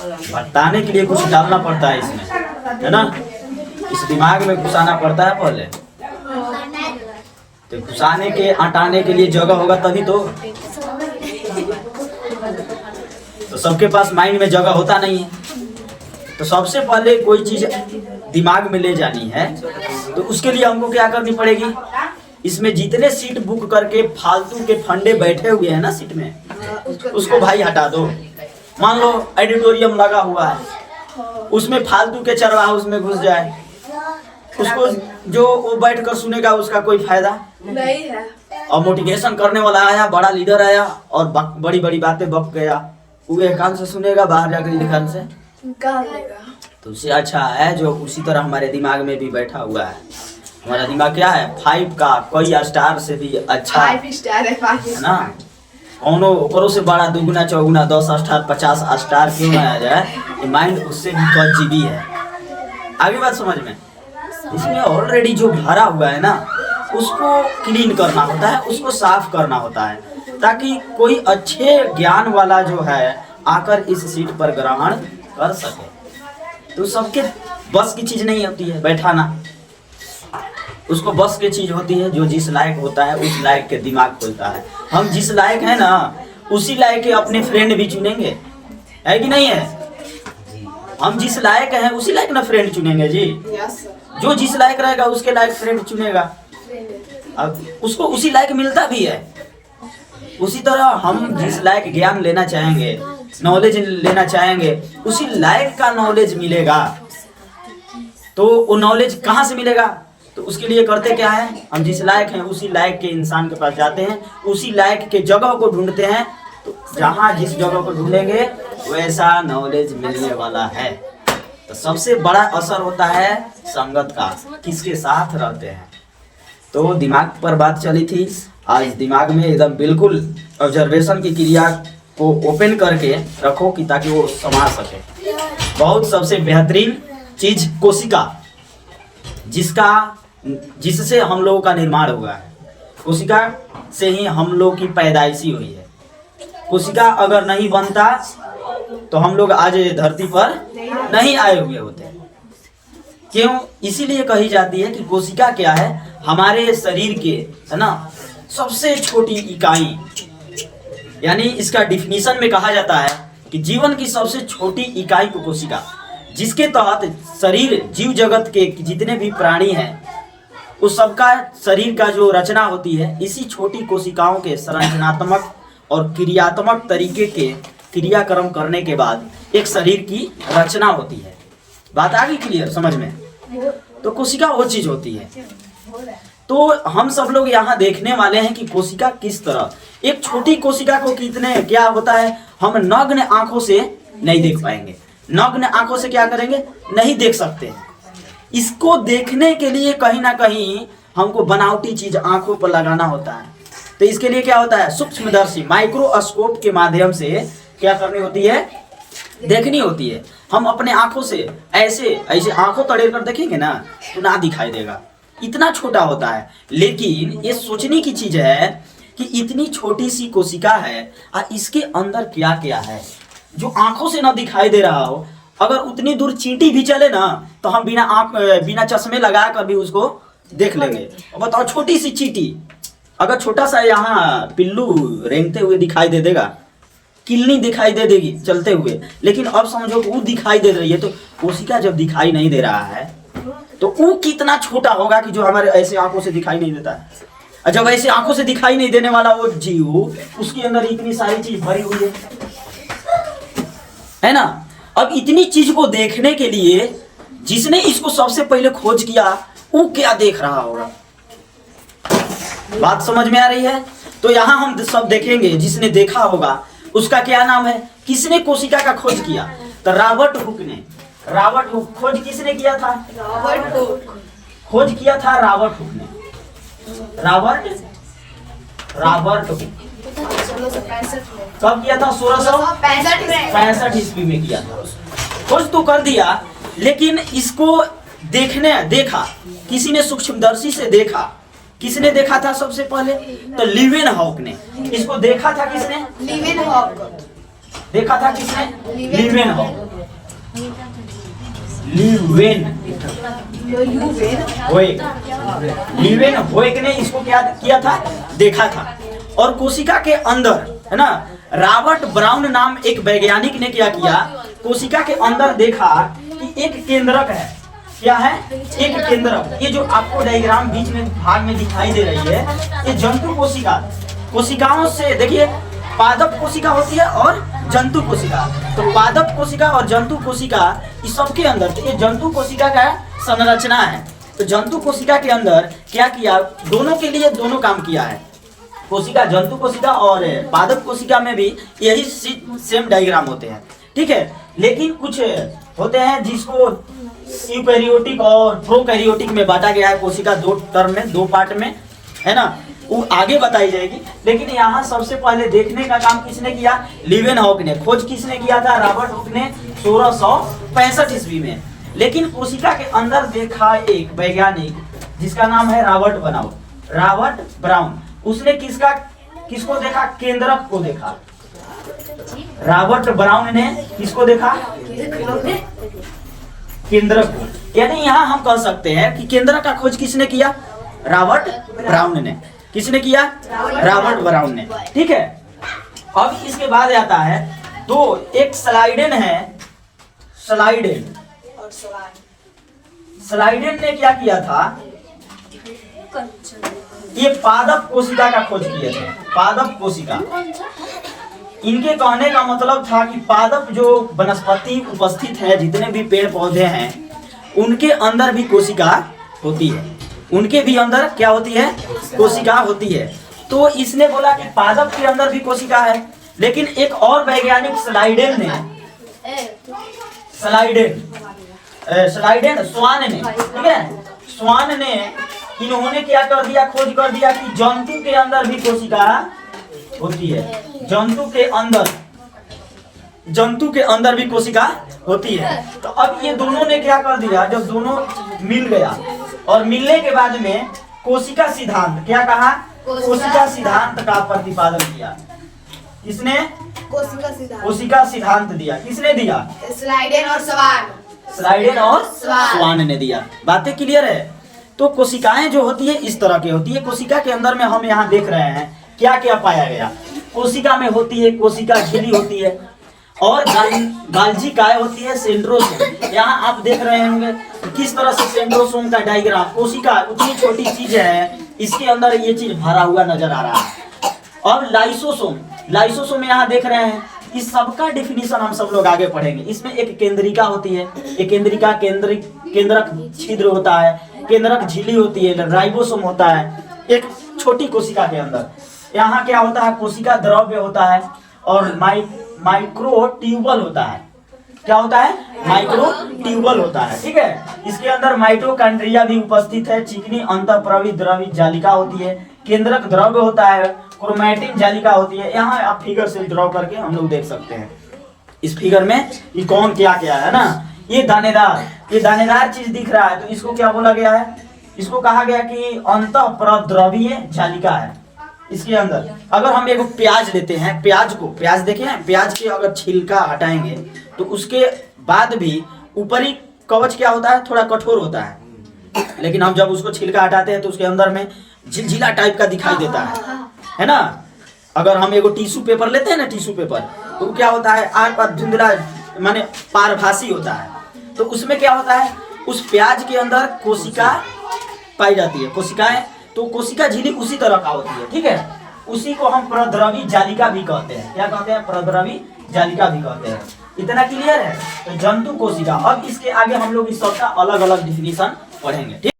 भटकाने के लिए कुछ डालना पड़ता है इसमें, है ना। इस दिमाग में घुसाना पड़ता है पहले, तो घुसाने के हटाने के लिए जगह होगा तभी तो सबके पास माइंड में जगह होता नहीं है। तो सबसे पहले कोई चीज दिमाग में ले जानी है तो उसके लिए हमको क्या करनी पड़ेगी, इसमें जितने सीट बुक करके फालतू के फंडे बैठे हुए हैं ना सीट में, उसको भाई हटा दो। मान लो ऑडिटोरियम लगा हुआ है, उसमें फालतू के चरवाहा उसमें घुस जाए, उसको जो वो बैठ कर सुनेगा उसका कोई फायदा नहीं है। और मोटिवेशन करने वाला आया, बड़ा लीडर आया और बड़ी बड़ी बातें बक गया, वो एक कान से सुनेगा, बाहर जाकर एक कान से तो उससे अच्छा है जो उसी तरह हमारे दिमाग में भी बैठा हुआ है। हमारा दिमाग क्या है, 5 का कोई स्टार से भी अच्छा 5 स्टार है ना। कौनो ओकरों से बड़ा 2 4 10 स्टार 50 स्टार क्यों ना आ जाए, ये माइंड उससे भी कम जीबी है। आगे बात समझ में, इसमें ऑलरेडी जो भरा हुआ है ना उसको क्लीन करना होता है, उसको साफ करना होता है, ताकि कोई अच्छे ज्ञान वाला जो है आकर इस सीट पर ग्रहण कर सके। तो सबके बस की चीज नहीं होती है बैठाना, उसको बस की चीज होती है जो जिस लायक होता है उस लायक के दिमाग खुलता है। हम जिस लायक है ना उसी लायक के अपने फ्रेंड भी चुनेंगे, है कि नहीं है। हम जिस लायक हैं उसी लायक ना फ्रेंड चुनेंगे जी। जो जिस लायक रहेगा उसके लायक फ्रेंड चुनेगा, अब उसको उसी लायक मिलता भी है। उसी तरह हम जिस लायक ज्ञान लेना चाहेंगे, नॉलेज लेना चाहेंगे, उसी लायक का नॉलेज मिलेगा। तो वो नॉलेज कहाँ से मिलेगा, तो उसके लिए करते क्या है, हम जिस लायक हैं उसी लायक के इंसान के पास जाते हैं, उसी लायक के जगह को ढूंढते हैं। तो जहाँ जिस जगह को ढूंढेंगे वैसा नॉलेज मिलने वाला है। तो सबसे बड़ा असर होता है संगत का, किसके साथ रहते हैं। तो दिमाग पर बात चली थी, आज दिमाग में एकदम बिल्कुल ऑब्जर्वेशन की क्रिया को ओपन करके रखो कि ताकि वो संभाल सके। बहुत सबसे बेहतरीन चीज कोशिका, जिससे हम लोगों का निर्माण हुआ है, कोशिका से ही हम लोग की पैदाइशी हुई है। कोशिका अगर नहीं बनता तो हम लोग आज धरती पर नहीं आए हुए होते। क्यों, इसीलिए कही जाती है कि कोशिका क्या है, हमारे शरीर के, है ना, सबसे छोटी इकाई। यानी इसका डिफिनीशन में कहा जाता है कि जीवन की सबसे छोटी इकाई को कोशिका, जिसके तहत शरीर जीव जगत के जितने भी प्राणी हैं उस सबका शरीर का जो रचना होती है इसी छोटी कोशिकाओं के संरचनात्मक और क्रियात्मक तरीके के क्रियाक्रम करने के बाद एक शरीर की रचना होती है। बात आ गई क्लियर समझ में। तो कोशिका वो चीज होती है। तो हम सब लोग यहाँ देखने वाले हैं कि कोशिका किस तरह, एक छोटी कोशिका को कितने क्या होता है, हम नग्न आंखों से नहीं देख पाएंगे। नग्न आंखों से क्या करेंगे, नहीं देख सकते हैं। इसको देखने के लिए कहीं ना कहीं हमको बनावटी चीज आंखों पर लगाना होता है। तो इसके लिए क्या होता है, सूक्ष्मदर्शी माइक्रोस्कोप के माध्यम से क्या करनी होती है, देखनी होती है। हम अपने आंखों से ऐसे आंखों तड़ेर कर देखेंगे ना तो ना दिखाई देगा, इतना छोटा होता है। लेकिन ये सोचने की चीज है कि इतनी छोटी सी कोशिका है और इसके अंदर क्या क्या है जो आंखों से ना दिखाई दे रहा हो। अगर उतनी दूर चींटी भी चले ना तो हम बिना चश्मे लगा कर भी उसको देख लेंगे। और बताओ, छोटी सी चींटी अगर छोटा सा यहाँ पिल्लू रेंगते हुए दिखाई दे देगा, किलनी दिखाई दे देगी चलते हुए, लेकिन अब समझो वो दिखाई दे रही है। तो कोशिका जब दिखाई नहीं दे रहा है तो वो कितना छोटा होगा कि जो हमारे ऐसे आंखों से दिखाई नहीं देता है। और जब ऐसे आंखों से दिखाई नहीं देने वाला वो जीव, उसके अंदर इतनी सारी चीज भरी हुई है ना। अब इतनी चीज को देखने के लिए जिसने इसको सबसे पहले खोज किया वो क्या देख रहा होगा। बात समझ में आ रही है। तो यहाँ हम सब देखेंगे, जिसने देखा होगा उसका क्या नाम है, किसने कोशिका का खोज किया, तो रॉबर्ट हुक ने। रॉबर्ट हुक खोज किसने किया था, खोज किया था रॉबर्ट हुक ने। रॉबर्ट हुक कब किया था, 1665 ईस्वी में किया था। खोज तो कर दिया, लेकिन इसको देखा किसी ने, सूक्ष्मदर्शी से देखा। किसने देखा था सबसे पहले, तो लीवेनहॉक ने। इसको देखा था किसने, लीवेनहॉक। देखा था किसने, लीवेनहॉक। लीवेनहोइक ने इसको क्या किया था, देखा था। और कोशिका के अंदर है ना, रॉबर्ट ब्राउन नाम एक वैज्ञानिक ने क्या किया, कोशिका के अंदर देखा कि एक केंद्रक है। क्या है? एक केंद्रक। ये जो आपको डायग्राम बीच में भाग में दिखाई दे रही है, ये जंतु कोशिका, कोशिकाओं से देखिए पादप कोशिका होती है और जंतु कोशिका। तो पादप कोशिका और जंतु कोशिका इस सबके अंदर, तो ये जंतु कोशिका का संरचना है। तो जंतु कोशिका के अंदर क्या किया, दोनों के लिए दोनों काम किया है। कोशिका, जंतु कोशिका और पादप कोशिका में भी यही सेम डायग्राम होते हैं, ठीक है। लेकिन कुछ होते हैं जिसको यूकैरियोटिक और प्रोकैरियोटिक में बांटा गया है। कोशिका दो टर्म में, दो पार्ट में, है ना, वो आगे बताई जाएगी। लेकिन यहाँ सबसे पहले देखने का काम किसने किया, लीवेनहॉक ने। खोज किसने किया था, रॉबर्ट हुक ने 1665 ईस्वी में। लेकिन कोशिका के अंदर देखा एक वैज्ञानिक जिसका नाम है रॉबर्ट ब्राउन। उसने किसको देखा, केंद्रक को देखा। रॉबर्ट ब्राउन ने किसको देखा, केंद्रक को। यानी यहाँ हम कह सकते हैं कि केंद्रक का खोज किसने किया, रॉबर्ट ब्राउन ने। किसने किया, रॉबर्ट ब्राउन ने, ठीक है। अब इसके बाद आता है तो एक स्लाइडेन है, स्लाइडेन ने क्या किया था, ये पादप कोशिका का खोज किए थे। पादप कोशिका, इनके कहने का मतलब था कि पादप जो वनस्पति उपस्थित है, जितने भी पेड़ पौधे हैं, उनके अंदर भी कोशिका होती है। उनके भी अंदर क्या होती है, कोशिका होती है। तो इसने बोला कि पादप के अंदर भी कोशिका है। लेकिन एक और वैज्ञानिक स्वान ने, ठीक है, स्वान ने, इन्होंने क्या कर दिया, खोज कर दिया कि जंतु के अंदर भी कोशिका होती है। जंतु के अंदर भी कोशिका होती है। तो अब ये दोनों ने क्या कर दिया, जब दोनों मिल गया और मिलने के बाद में कोशिका सिद्धांत, क्या कहा, कोशिका सिद्धांत का प्रतिपादन किया। किसने, कोशिका सिद्धांत दिया। किसने दिया, स्लाइडेन और स्वान ने दिया। बातें क्लियर है। तो कोशिकाएं जो होती है इस तरह की होती है। कोशिका के अंदर में हम यहाँ देख रहे हैं क्या क्या पाया गया। कोशिका में होती है कोशिका झिल्ली होती है और गाल्जी काय होती है, सेंट्रोसोम। यहाँ आप देख रहे होंगे किस तरह से सेंट्रोसोम का डायग्राम। कोशिका उतनी छोटी चीज है, इसके अंदर ये चीज भरा हुआ नजर आ रहा है। और लाइसोसोम यहाँ देख रहे हैं। इस सब का डिफिनीशन हम सब लोग आगे पढ़ेंगे। इसमें एक केंद्रिका होती है, एक केंद्रिका केंद्रक छिद्र होता है, केंद्रक झिल्ली होती है, राइबोसोम होता है एक छोटी कोशिका के अंदर। यहाँ क्या होता है, कोशिका द्रव्य होता है और माइक्रोट्यूबल होता है। क्या होता है, माइक्रोट्यूबल होता है, ठीक है। इसके अंदर माइटोकॉन्ड्रिया भी उपस्थित है। चिकनी अंतःप्रवित द्रवित जालिका होती है, केंद्रक द्रव्य होता है, क्रोमैटिन जालिका होती है। यहाँ आप फिगर से ड्रॉ करके हम लोग देख सकते हैं इस फिगर में कि कौन क्या क्या है ना। ये दानेदार चीज दिख रहा है, तो इसको क्या बोला गया है, इसको कहा गया कि अंतःप्रद्रवीय जालिका है। इसके अंदर अगर हम एक प्याज लेते हैं, प्याज देखे हैं, प्याज की अगर छिलका हटाएंगे तो उसके बाद भी ऊपरी कवच क्या होता है, थोड़ा कठोर होता है। लेकिन हम जब उसको छिलका हटाते हैं तो उसके अंदर में झिलझिला टाइप का दिखाई देता है ना। अगर हम एगो टिश्यू पेपर लेते हैं ना, टिश्यू पेपर, तो क्या होता है, आर पार धुंधला माने पारभासी होता है। तो उसमें क्या होता है, उस प्याज के अंदर कोशिका पाई जाती है, कोशिकाएं। तो कोशिका झिल्ली उसी तरह का होती है, ठीक है। उसी को हम प्रद्रवी जालिका भी कहते हैं। क्या कहते हैं, प्रद्रवी जालिका भी कहते हैं। इतना क्लियर है। तो जंतु कोशिका। अब इसके आगे हम लोग इस सबका अलग अलग डिफिनीशन पढ़ेंगे, ठीक।